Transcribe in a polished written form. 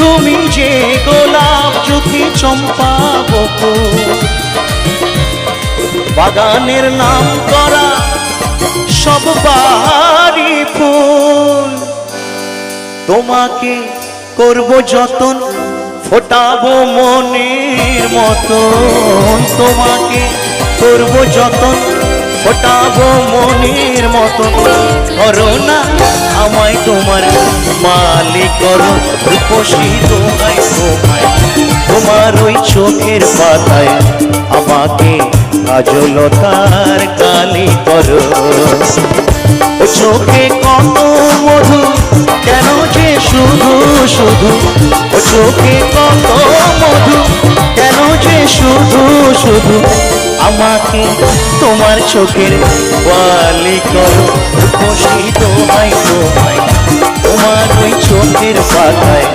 তুমি যে গোলাপ চোখে চম্পা বকুল, বাগানের নাম করা সব বাড়ি ফুল। তোমাকে করব যতন, ফোটাবো মনের মতন। তোমাকে করব যতন, ফোটাবো মনের মতন। করো না আমায় তোমার মালিক, করো রূপসী তোমায় তোমায়। তোমার ওই চোখের পাতায় আমাকে কাজলতার কালি করো। ও চোখে কত মধু, কেন যে শুধু শুধু। ও চোখে কত মধু, কেন যে শুধু শুধু। আমাকে তোমার চোখের বালি করো, রূপসী তোমায় তোমায়। তোমার ওই চোখের পাতায়